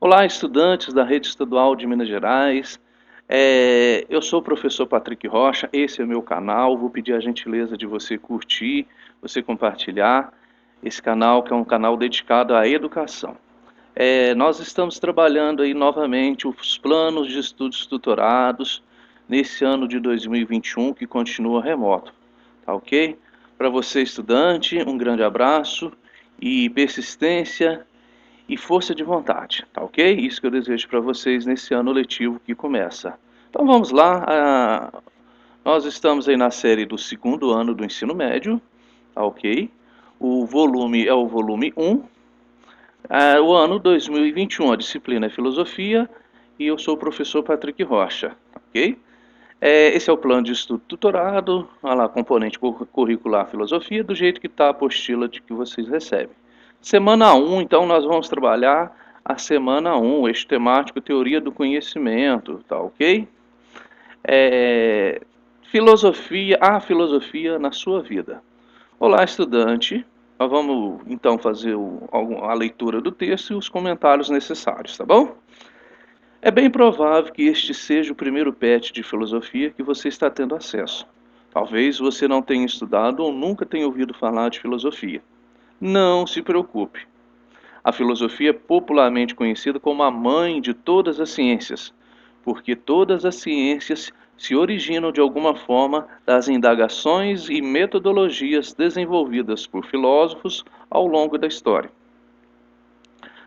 Olá, estudantes da Rede Estadual de Minas Gerais. Eu sou o professor Patrick Rocha, esse é o meu canal. Vou pedir a gentileza de você curtir, você compartilhar esse canal, que é um canal dedicado à educação. Nós estamos trabalhando aí novamente os planos de estudos tutorados nesse ano de 2021, que continua remoto, tá ok? Para você, estudante, um grande abraço e persistência e força de vontade, tá ok? Isso que eu desejo para vocês nesse ano letivo que começa. Então vamos lá, nós estamos aí na série do segundo ano do ensino médio, tá ok? O volume é o volume 1, o ano 2021, a disciplina é filosofia e eu sou o professor Patrick Rocha, tá ok? Esse é o plano de estudo tutorado, olha lá, componente curricular filosofia, do jeito que está a apostila de que vocês recebem. Semana 1, então, nós vamos trabalhar a semana 1, eixo temático, teoria do conhecimento, tá ok? A filosofia na sua vida. Olá, estudante. Nós vamos, então, fazer a leitura do texto e os comentários necessários, tá bom? É bem provável que este seja o primeiro PET de filosofia que você está tendo acesso. Talvez você não tenha estudado ou nunca tenha ouvido falar de filosofia. Não se preocupe. A filosofia é popularmente conhecida como a mãe de todas as ciências, porque todas as ciências se originam de alguma forma das indagações e metodologias desenvolvidas por filósofos ao longo da história.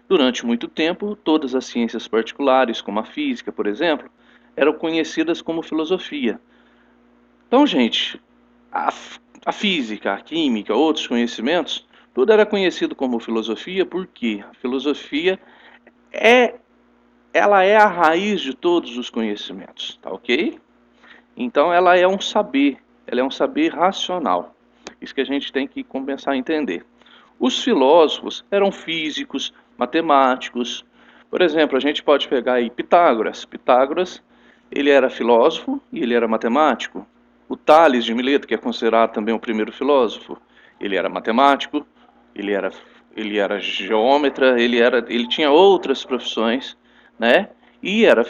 Durante muito tempo, todas as ciências particulares, como a física, por exemplo, eram conhecidas como filosofia. Então, gente, a, a física, a química, outros conhecimentos, tudo era conhecido como filosofia porque a filosofia é, ela é a raiz de todos os conhecimentos, tá ok? Então, ela é um saber racional. Isso que a gente tem que começar a entender. Os filósofos eram físicos, matemáticos. Por exemplo, a gente pode pegar aí Pitágoras. Pitágoras, ele era filósofo e ele era matemático. O Tales de Mileto, que é considerado também o primeiro filósofo, ele era matemático, ele era, ele era geômetra, ele tinha outras profissões, né? E era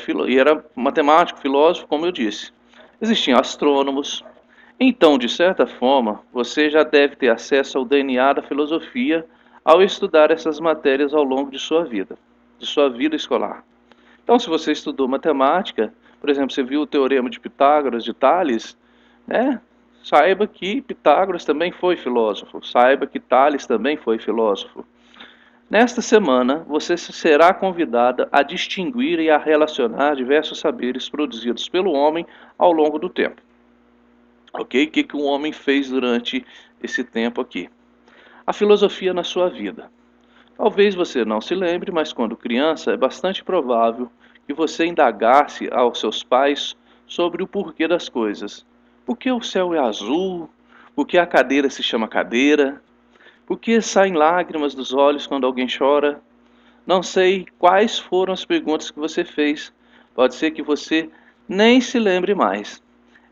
matemático, filósofo, como eu disse. Existiam astrônomos. Então, de certa forma, você já deve ter acesso ao DNA da filosofia ao estudar essas matérias ao longo de sua vida escolar. Então, se você estudou matemática, por exemplo, você viu o teorema de Pitágoras, de Tales, né? Saiba que Pitágoras também foi filósofo, saiba que Tales também foi filósofo. Nesta semana, você será convidada a distinguir e a relacionar diversos saberes produzidos pelo homem ao longo do tempo. Ok? O que um homem fez durante esse tempo aqui? A filosofia na sua vida. Talvez você não se lembre, mas quando criança é bastante provável que você indagasse aos seus pais sobre o porquê das coisas. Por que o céu é azul? Por que a cadeira se chama cadeira? Por que saem lágrimas dos olhos quando alguém chora? Não sei quais foram as perguntas que você fez. Pode ser que você nem se lembre mais.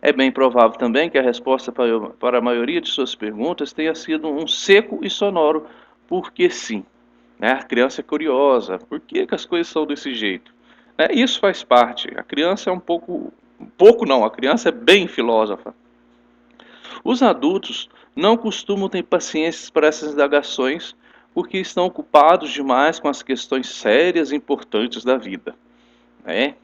É bem provável também que a resposta para a maioria de suas perguntas tenha sido um seco e sonoro porque sim. Né? A criança é curiosa. Por que as coisas são desse jeito? Isso faz parte. A criança é um pouco não, a criança é bem filósofa. Os adultos não costumam ter paciência para essas indagações porque estão ocupados demais com as questões sérias e importantes da vida. Né?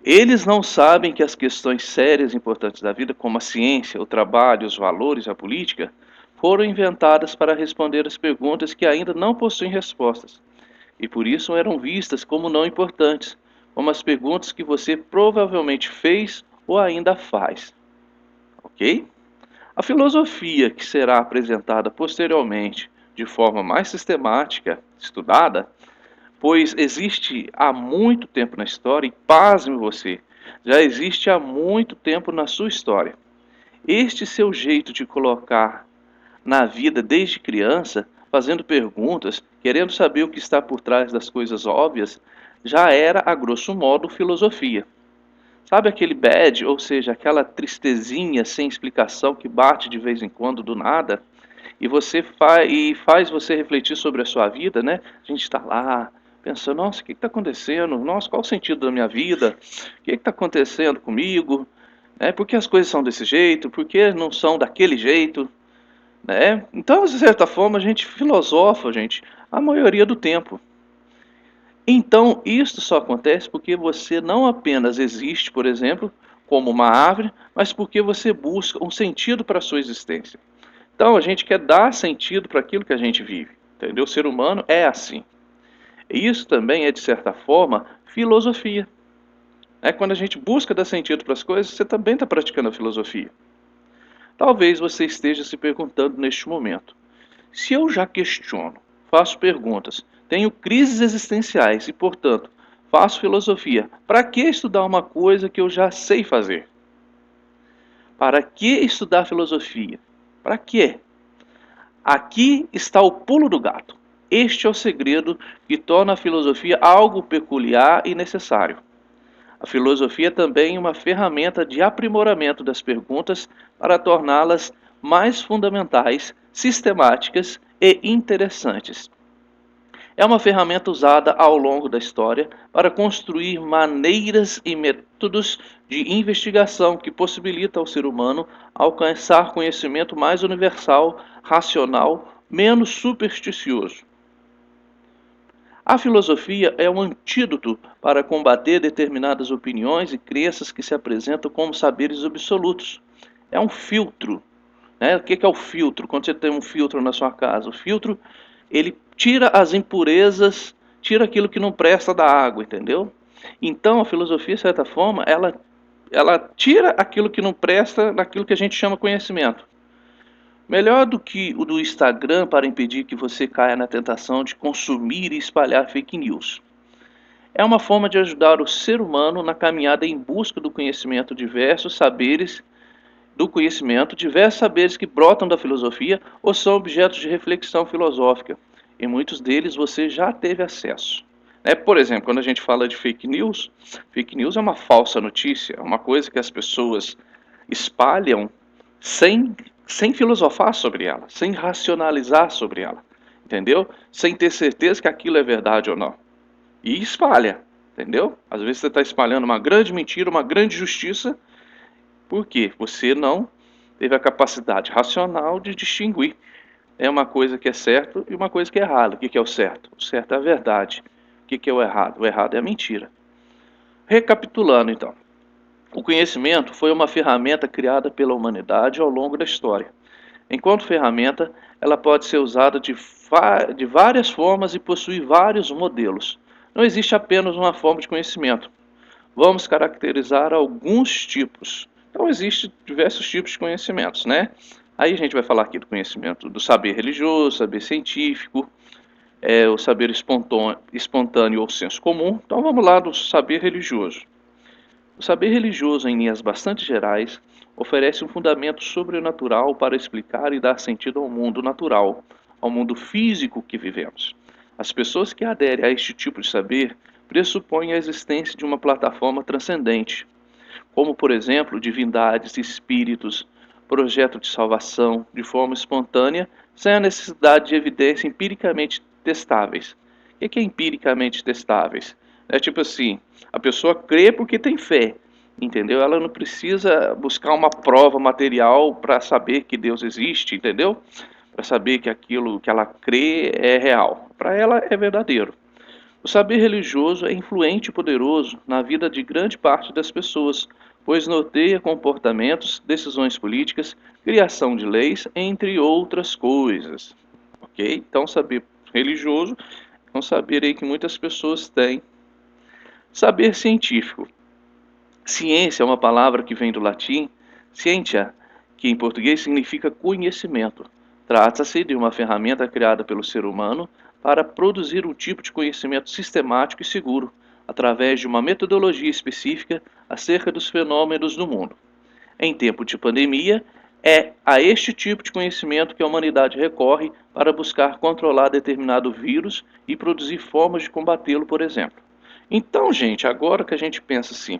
Eles não sabem que as questões sérias e importantes da vida, como a ciência, o trabalho, os valores, a política, foram inventadas para responder às perguntas que ainda não possuem respostas, e por isso eram vistas como não importantes, como as perguntas que você provavelmente fez ou ainda faz. Ok? A filosofia que será apresentada posteriormente de forma mais sistemática, estudada, pois existe há muito tempo na história, e pasme você, já existe há muito tempo na sua história. Este seu jeito de colocar na vida desde criança, fazendo perguntas, querendo saber o que está por trás das coisas óbvias, já era, a grosso modo, filosofia. Sabe aquele bad, ou seja, aquela tristezinha sem explicação que bate de vez em quando do nada? E faz você refletir sobre a sua vida, né? A gente está lá, pensando, nossa, o que está acontecendo? Nossa, qual o sentido da minha vida? O que está acontecendo comigo? Por que as coisas são desse jeito? Por que não são daquele jeito? Então, de certa forma, a gente filosofa, gente, a maioria do tempo. Então, isso só acontece porque você não apenas existe, por exemplo, como uma árvore, mas porque você busca um sentido para a sua existência. Então, a gente quer dar sentido para aquilo que a gente vive, entendeu? O ser humano é assim. E isso também é, de certa forma, filosofia. Quando a gente busca dar sentido para as coisas, você também está praticando a filosofia. Talvez você esteja se perguntando neste momento: se eu já questiono, faço perguntas, tenho crises existenciais e, portanto, faço filosofia, para que estudar uma coisa que eu já sei fazer? Para que estudar filosofia? Para quê? Aqui está o pulo do gato. Este é o segredo que torna a filosofia algo peculiar e necessário. A filosofia é também uma ferramenta de aprimoramento das perguntas para torná-las mais fundamentais, sistemáticas e interessantes. É uma ferramenta usada ao longo da história para construir maneiras e métodos de investigação que possibilitam ao ser humano alcançar conhecimento mais universal, racional, menos supersticioso. A filosofia é um antídoto para combater determinadas opiniões e crenças que se apresentam como saberes absolutos. É um filtro. O que é o filtro? Quando você tem um filtro na sua casa, o filtro ele tira as impurezas, tira aquilo que não presta da água, entendeu? Então a filosofia, de certa forma, ela tira aquilo que não presta daquilo que a gente chama conhecimento. Melhor do que o do Instagram para impedir que você caia na tentação de consumir e espalhar fake news. É uma forma de ajudar o ser humano na caminhada em busca do conhecimento, diversos saberes que brotam da filosofia ou são objetos de reflexão filosófica. E muitos deles você já teve acesso. Por exemplo, quando a gente fala de fake news é uma falsa notícia, é uma coisa que as pessoas espalham sem, sem filosofar sobre ela, sem racionalizar sobre ela, entendeu? Sem ter certeza que aquilo é verdade ou não. E espalha, entendeu? Às vezes você está espalhando uma grande mentira, uma grande justiça, porque você não teve a capacidade racional de distinguir uma coisa que é certo e uma coisa que é errada. O que é o certo? O certo é a verdade. O que é o errado? O errado é a mentira. Recapitulando, então. O conhecimento foi uma ferramenta criada pela humanidade ao longo da história. Enquanto ferramenta, ela pode ser usada de várias formas e possui vários modelos. Não existe apenas uma forma de conhecimento. Vamos caracterizar alguns tipos. Então, existem diversos tipos de conhecimentos, Aí a gente vai falar aqui do conhecimento do saber religioso, saber científico, o saber espontâneo ou senso comum. Então, vamos lá do saber religioso. O saber religioso, em linhas bastante gerais, oferece um fundamento sobrenatural para explicar e dar sentido ao mundo natural, ao mundo físico que vivemos. As pessoas que aderem a este tipo de saber pressupõem a existência de uma plataforma transcendente, como, por exemplo, divindades, espíritos, projeto de salvação, de forma espontânea, sem a necessidade de evidências empiricamente testáveis. O que é empiricamente testáveis? É tipo assim, a pessoa crê porque tem fé, entendeu? Ela não precisa buscar uma prova material para saber que Deus existe, entendeu? Para saber que aquilo que ela crê é real. Para ela é verdadeiro. O saber religioso é influente e poderoso na vida de grande parte das pessoas, pois norteia comportamentos, decisões políticas, criação de leis, entre outras coisas. Ok? Então, saber religioso é um saber aí que muitas pessoas têm. Saber científico. Ciência é uma palavra que vem do latim scientia, que em português significa conhecimento. Trata-se de uma ferramenta criada pelo ser humano para produzir um tipo de conhecimento sistemático e seguro, através de uma metodologia específica acerca dos fenômenos do mundo. Em tempo de pandemia, é a este tipo de conhecimento que a humanidade recorre para buscar controlar determinado vírus e produzir formas de combatê-lo, por exemplo. Então, gente, agora que a gente pensa assim,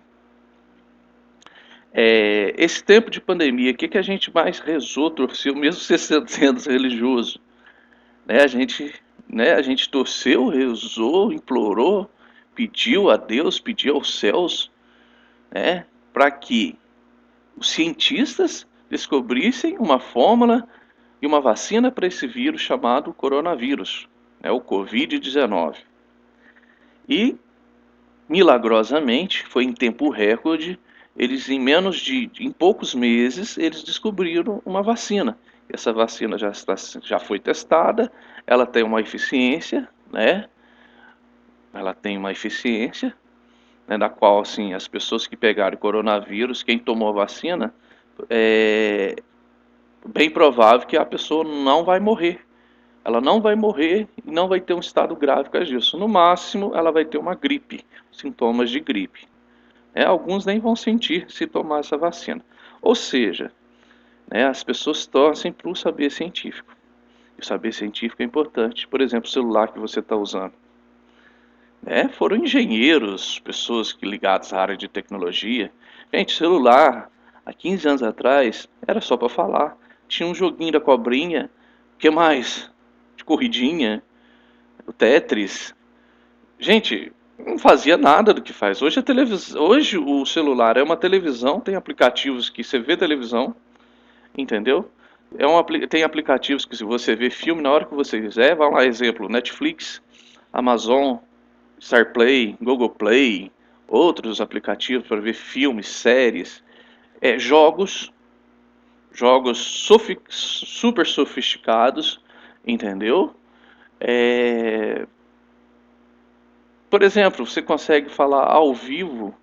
esse tempo de pandemia, o que a gente mais rezou, torceu, mesmo sendo religioso? A gente né? A gente torceu, rezou, implorou, pediu a Deus, pediu aos céus, né? Para que os cientistas descobrissem uma fórmula e uma vacina para esse vírus chamado coronavírus, né? O Covid-19. E, milagrosamente, foi em tempo recorde, eles em poucos meses, eles descobriram uma vacina. Essa vacina já foi testada, ela tem uma eficiência, né? Ela tem uma eficiência, né, da qual, assim, as pessoas que pegaram coronavírus, quem tomou a vacina, é bem provável que a pessoa não vai morrer. Ela não vai morrer e não vai ter um estado grave por causa disso. No máximo, ela vai ter uma gripe, sintomas de gripe. Alguns nem vão sentir se tomar essa vacina. Ou seja, né, as pessoas torcem para o saber científico. E o saber científico é importante. Por exemplo, o celular que você está usando. Foram engenheiros, pessoas que ligadas à área de tecnologia. Gente, celular, há 15 anos atrás, era só para falar. Tinha um joguinho da cobrinha, o que mais? De corridinha, o Tetris. Gente, não fazia nada do que faz. Hoje a televisão, hoje o celular é uma televisão, tem aplicativos que você vê televisão, entendeu? Tem aplicativos que se você vê filme na hora que você quiser, vai lá, exemplo, Netflix, Amazon, StarPlay, Google Play, outros aplicativos para ver filmes, séries, jogos super sofisticados, entendeu? Por exemplo, você consegue falar ao vivo,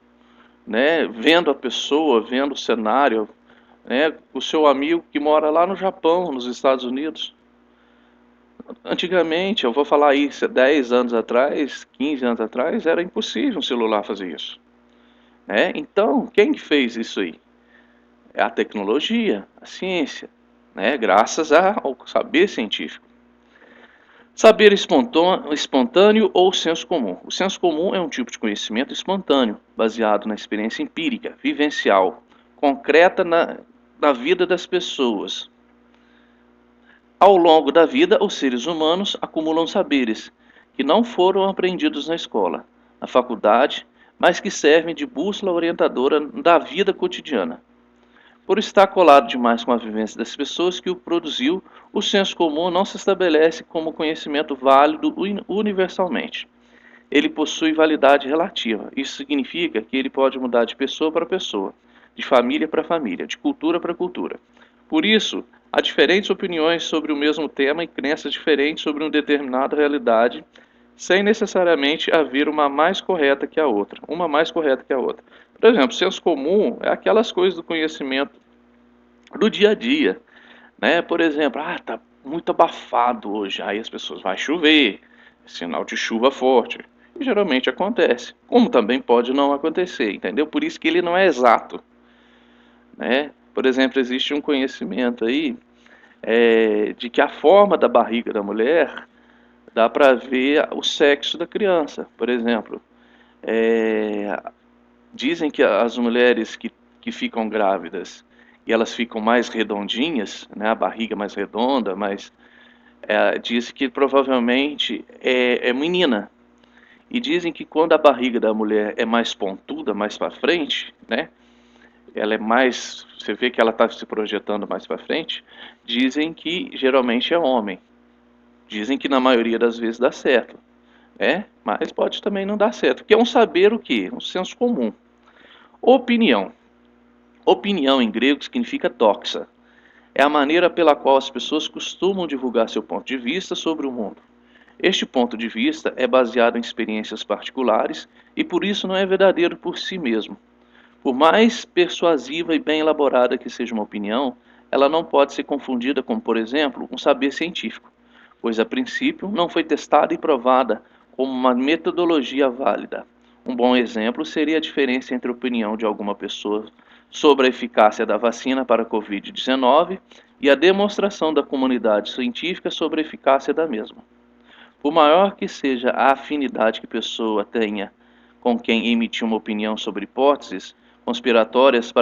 né, vendo a pessoa, vendo o cenário, né, o seu amigo que mora lá no Japão, nos Estados Unidos. Antigamente, eu vou falar aí, 10 anos atrás, 15 anos atrás, era impossível um celular fazer isso. Então, quem fez isso aí? É a tecnologia, a ciência, né, graças ao saber científico. Saber espontâneo ou senso comum. O senso comum é um tipo de conhecimento espontâneo, baseado na experiência empírica, vivencial, concreta na vida das pessoas. Ao longo da vida, os seres humanos acumulam saberes que não foram aprendidos na escola, na faculdade, mas que servem de bússola orientadora da vida cotidiana. Por estar colado demais com a vivência das pessoas que o produziu, o senso comum não se estabelece como conhecimento válido universalmente. Ele possui validade relativa. Isso significa que ele pode mudar de pessoa para pessoa, de família para família, de cultura para cultura. Por isso, há diferentes opiniões sobre o mesmo tema e crenças diferentes sobre uma determinada realidade, sem necessariamente haver uma mais correta que a outra. Por exemplo, senso comum é aquelas coisas do conhecimento do dia a dia, né? Por exemplo, tá muito abafado hoje, aí as pessoas vai chover, sinal de chuva forte. E geralmente acontece, como também pode não acontecer, entendeu? Por isso que ele não é exato, né? Por exemplo, existe um conhecimento aí de que a forma da barriga da mulher dá para ver o sexo da criança. Por exemplo, dizem que as mulheres que ficam grávidas e elas ficam mais redondinhas, né, a barriga mais redonda, diz que provavelmente é menina. E dizem que quando a barriga da mulher é mais pontuda, mais para frente, né, ela é mais, você vê que ela está se projetando mais para frente, dizem que geralmente é homem. Dizem que na maioria das vezes dá certo, mas pode também não dar certo, porque é um saber o quê? Um senso comum. Opinião. Opinião em grego significa doxa. É a maneira pela qual as pessoas costumam divulgar seu ponto de vista sobre o mundo. Este ponto de vista é baseado em experiências particulares e por isso não é verdadeiro por si mesmo. Por mais persuasiva e bem elaborada que seja uma opinião, ela não pode ser confundida com, por exemplo, um saber científico, pois a princípio não foi testada e provada como uma metodologia válida. Um bom exemplo seria a diferença entre a opinião de alguma pessoa sobre a eficácia da vacina para a Covid-19 e a demonstração da comunidade científica sobre a eficácia da mesma. Por maior que seja a afinidade que a pessoa tenha com quem emitiu uma opinião sobre hipóteses conspiratórias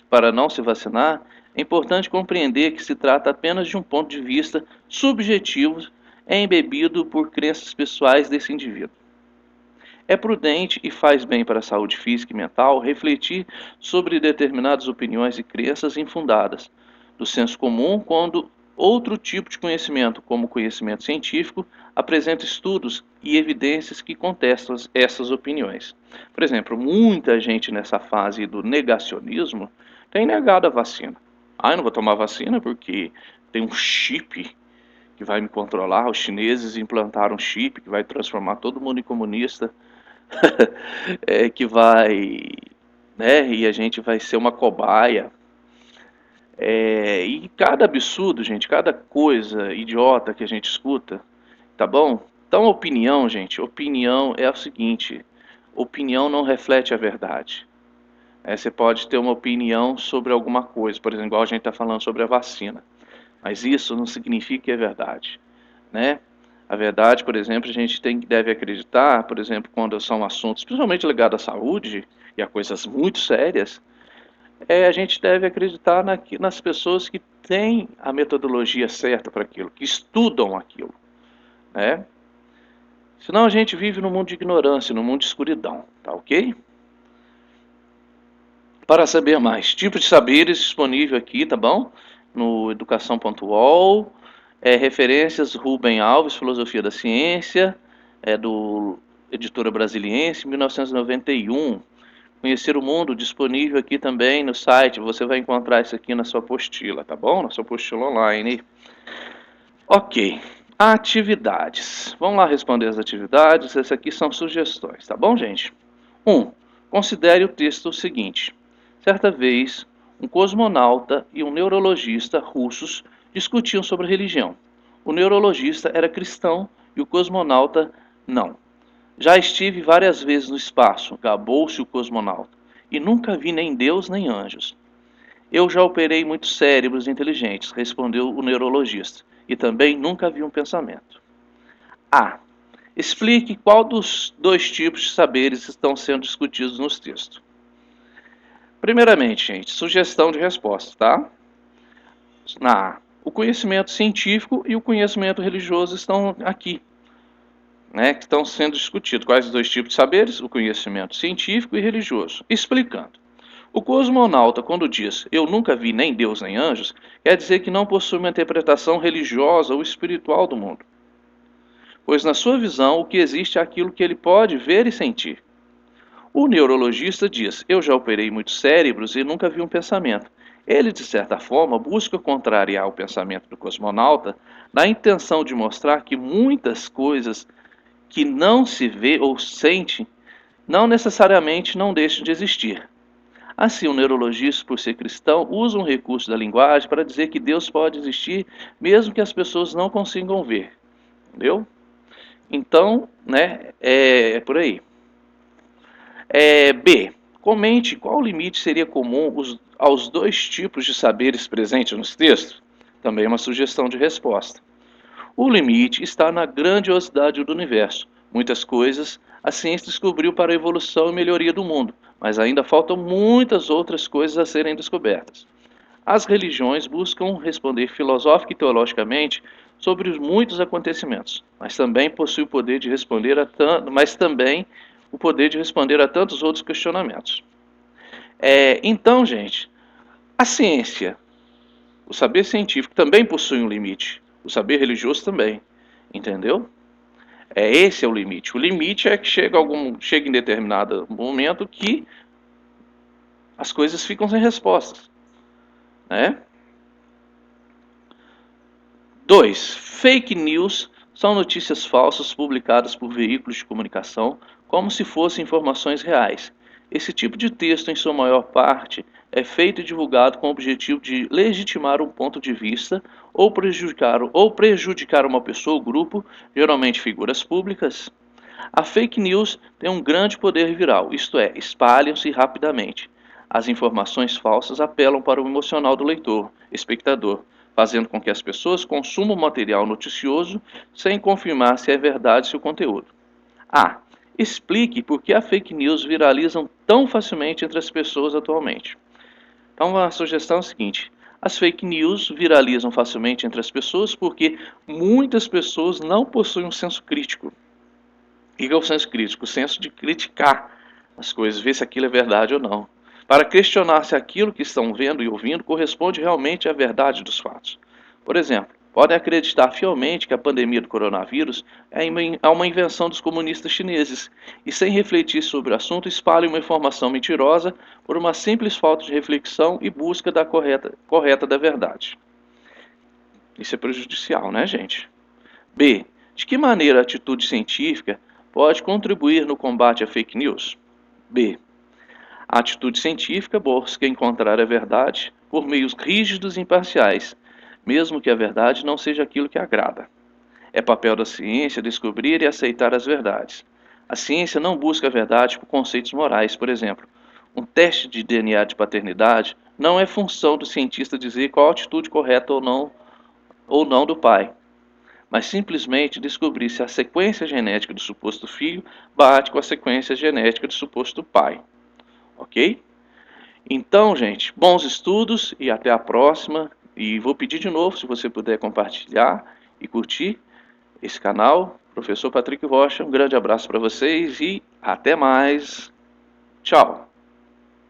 para não se vacinar, é importante compreender que se trata apenas de um ponto de vista subjetivo é embebido por crenças pessoais desse indivíduo. É prudente e faz bem para a saúde física e mental refletir sobre determinadas opiniões e crenças infundadas do senso comum quando outro tipo de conhecimento, como o conhecimento científico, apresenta estudos e evidências que contestam essas opiniões. Por exemplo, muita gente nessa fase do negacionismo tem negado a vacina. Ah, eu não vou tomar vacina porque tem um chip que vai me controlar. Os chineses implantaram um chip que vai transformar todo mundo em comunista. Que vai, né, e a gente vai ser uma cobaia. E cada absurdo, gente, cada coisa idiota que a gente escuta, tá bom? Então, opinião, gente, opinião é o seguinte: opinião não reflete a verdade. Você pode ter uma opinião sobre alguma coisa, por exemplo, igual a gente está falando sobre a vacina, mas isso não significa que é verdade, né? A verdade, por exemplo, a gente deve acreditar, por exemplo, quando são assuntos principalmente ligados à saúde e a coisas muito sérias, a gente deve acreditar nas pessoas que têm a metodologia certa para aquilo, que estudam aquilo, né? Senão a gente vive num mundo de ignorância, num mundo de escuridão, tá ok? Para saber mais, tipos de saberes disponível aqui, tá bom? No educação.ol, referências Rubem Alves, Filosofia da Ciência, do Editora Brasiliense, 1991. Conhecer o Mundo, disponível aqui também no site, você vai encontrar isso aqui na sua apostila, tá bom? Na sua apostila online. Ok, atividades. Vamos lá responder as atividades, essas aqui são sugestões, tá bom, gente? 1. Considere o texto seguinte. Certa vez, um cosmonauta e um neurologista russos discutiam sobre religião. O neurologista era cristão e o cosmonauta não. Já estive várias vezes no espaço, gabou-se o cosmonauta, e nunca vi nem Deus nem anjos. Eu já operei muitos cérebros inteligentes, respondeu o neurologista, e também nunca vi um pensamento. A. Explique qual dos dois tipos de saberes estão sendo discutidos nos textos. Primeiramente, gente, sugestão de resposta, tá? Na A, o conhecimento científico e o conhecimento religioso estão aqui, né, que estão sendo discutidos. Quais os dois tipos de saberes? O conhecimento científico e religioso. Explicando. O cosmonauta, quando diz eu nunca vi nem Deus nem anjos, quer dizer que não possui uma interpretação religiosa ou espiritual do mundo. Pois na sua visão, o que existe é aquilo que ele pode ver e sentir. O neurologista diz: eu já operei muitos cérebros e nunca vi um pensamento. Ele, de certa forma, busca contrariar o pensamento do cosmonauta na intenção de mostrar que muitas coisas que não se vê ou sente não necessariamente não deixam de existir. Assim, o neurologista, por ser cristão, usa um recurso da linguagem para dizer que Deus pode existir mesmo que as pessoas não consigam ver. Entendeu? Então, né, é por aí. B. Comente qual limite seria comum aos dois tipos de saberes presentes nos textos. Também é uma sugestão de resposta. O limite está na grandiosidade do universo. Muitas coisas a ciência descobriu para a evolução e melhoria do mundo, mas ainda faltam muitas outras coisas a serem descobertas. As religiões buscam responder filosófica e teologicamente sobre os muitos acontecimentos, mas também possuem o poder de responder a tantos outros questionamentos. Então, gente, a ciência, o saber científico também possui um limite, o saber religioso também, entendeu? Esse é o limite. O limite é que chega em determinado momento que as coisas ficam sem respostas, né? 2. Fake news são notícias falsas publicadas por veículos de comunicação como se fossem informações reais. Esse tipo de texto, em sua maior parte, é feito e divulgado com o objetivo de legitimar um ponto de vista ou prejudicar uma pessoa ou grupo, geralmente figuras públicas. A fake news tem um grande poder viral, isto é, espalham-se rapidamente. As informações falsas apelam para o emocional do leitor, espectador, fazendo com que as pessoas consumam material noticioso sem confirmar se é verdade seu conteúdo. A. Explique por que a fake news viralizam tão facilmente entre as pessoas atualmente. Então a sugestão é a seguinte: As fake news viralizam facilmente entre as pessoas porque muitas pessoas não possuem um senso crítico. O que é o senso crítico? O senso de criticar as coisas, ver se aquilo é verdade ou não. Para questionar se aquilo que estão vendo e ouvindo corresponde realmente à verdade dos fatos. Por exemplo, podem acreditar fielmente que a pandemia do coronavírus é uma invenção dos comunistas chineses e, sem refletir sobre o assunto, espalham uma informação mentirosa por uma simples falta de reflexão e busca da correta da verdade. Isso é prejudicial, né, gente? B. De que maneira a atitude científica pode contribuir no combate à fake news? B. A atitude científica busca encontrar a verdade por meios rígidos e imparciais, mesmo que a verdade não seja aquilo que agrada. É papel da ciência descobrir e aceitar as verdades. A ciência não busca a verdade por conceitos morais, por exemplo. Um teste de DNA de paternidade não é função do cientista dizer qual a atitude correta ou não do pai, mas simplesmente descobrir se a sequência genética do suposto filho bate com a sequência genética do suposto pai. Ok? Então, gente, bons estudos e até a próxima. E vou pedir de novo, se você puder compartilhar e curtir esse canal. Professor Patrick Rocha, um grande abraço para vocês e até mais. Tchau!